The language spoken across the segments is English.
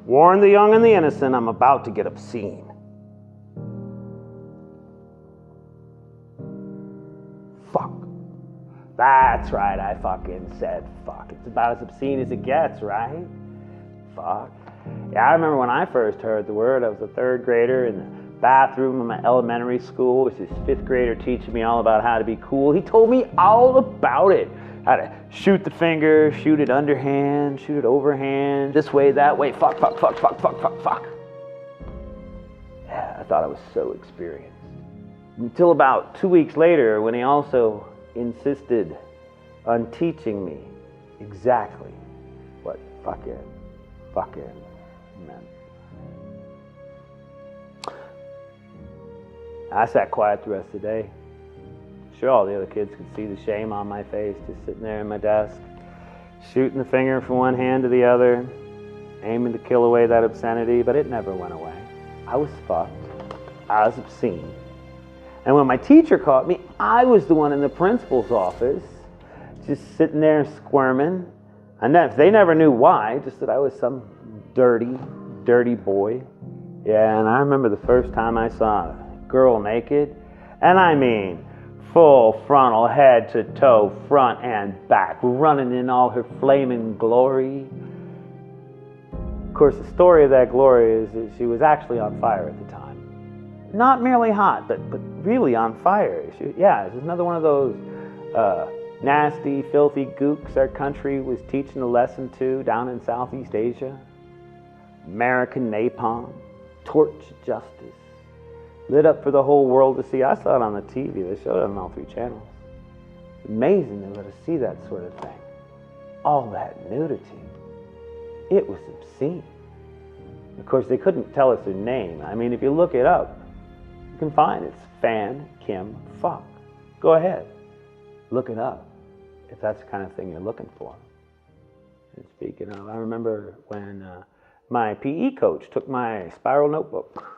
Warn the young and the innocent, I'm about to get obscene. Fuck. That's right, I fucking said fuck. It's about as obscene as it gets, right? Fuck. Yeah, I remember when I first heard the word, I was a third grader in the bathroom of my elementary school with this fifth grader teaching me all about how to be cool. He told me all about it. How to shoot the finger, shoot it underhand, shoot it overhand, this way, that way, fuck. Yeah, I thought I was so experienced. Until about 2 weeks later, when he also insisted on teaching me exactly what fucking meant. I sat quiet the rest of the day. Sure, all the other kids could see the shame on my face, just sitting there in my desk, shooting the finger from one hand to the other, aiming to kill away that obscenity, but it never went away. I was fucked. I was obscene. And when my teacher caught me, I was the one in the principal's office, just sitting there squirming. And they never knew why, just that I was some dirty boy. Yeah, and I remember the first time I saw a girl naked, and I mean full frontal, head to toe, front and back, running in all her flaming glory. Of course, the story of that glory is that she was actually on fire at the time. Not merely hot, but really on fire. Yeah, it was another one of those nasty, filthy gooks our country was teaching a lesson to down in Southeast Asia. American napalm, torch of justice, lit up for the whole world to see. I saw it on the TV. They showed it on all 3 channels. It's amazing to let us see that sort of thing. All that nudity. It was obscene. Of course, they couldn't tell us her name. I mean, if you look it up, you can find it's Fan Kim Fuck. Go ahead. Look it up if that's the kind of thing you're looking for. And speaking of, I remember when my PE coach took my spiral notebook,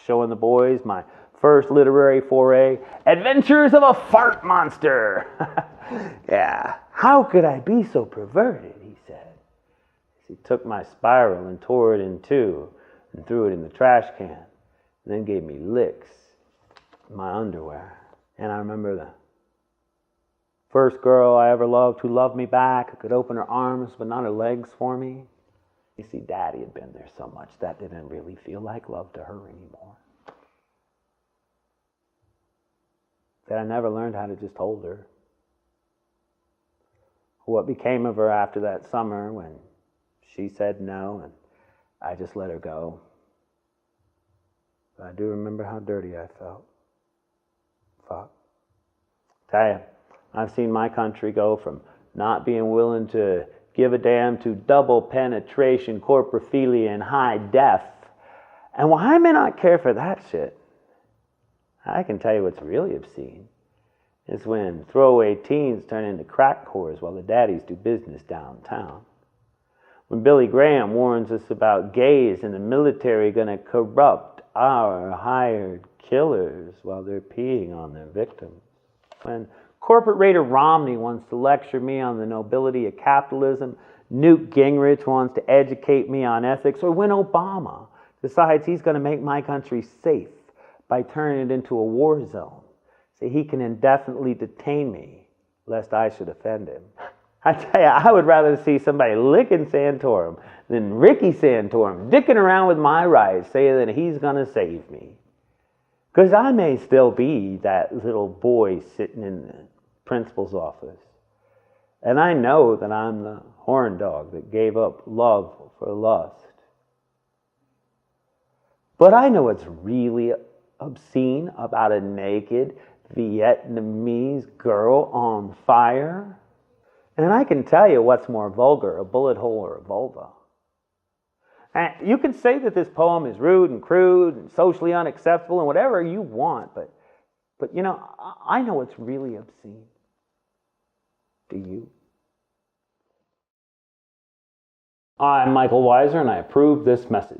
showing the boys my first literary foray, Adventures of a Fart Monster. Yeah, how could I be so perverted, he said. He took my spiral and tore it in 2 and threw it in the trash can, and then gave me licks in my underwear. And I remember the first girl I ever loved who loved me back, who could open her arms but not her legs for me. You see, Daddy had been there so much that didn't really feel like love to her anymore. That I never learned how to just hold her. What became of her after that summer when she said no and I just let her go. But I do remember how dirty I felt. Fuck. Tell you, I've seen my country go from not being willing to give a damn to double penetration, corporophilia, and high def. And why I may not care for that shit, I can tell you what's really obscene. It's when throwaway teens turn into crack whores while the daddies do business downtown. When Billy Graham warns us about gays in the military gonna corrupt our hired killers while they're peeing on their victims. When corporate raider Romney wants to lecture me on the nobility of capitalism, Newt Gingrich wants to educate me on ethics, or when Obama decides he's going to make my country safe by turning it into a war zone so he can indefinitely detain me lest I should offend him. I tell you, I would rather see somebody licking Santorum than Ricky Santorum dicking around with my rights saying that he's going to save me. Because I may still be that little boy sitting in the principal's office. And I know that I'm the horn dog that gave up love for lust. But I know what's really obscene about a naked Vietnamese girl on fire. And I can tell you what's more vulgar, a bullet hole or a vulva. And you can say that this poem is rude and crude and socially unacceptable and whatever you want, but you know, I know what's really obscene. Do you? I'm Mikel Weisser, and I approve this message.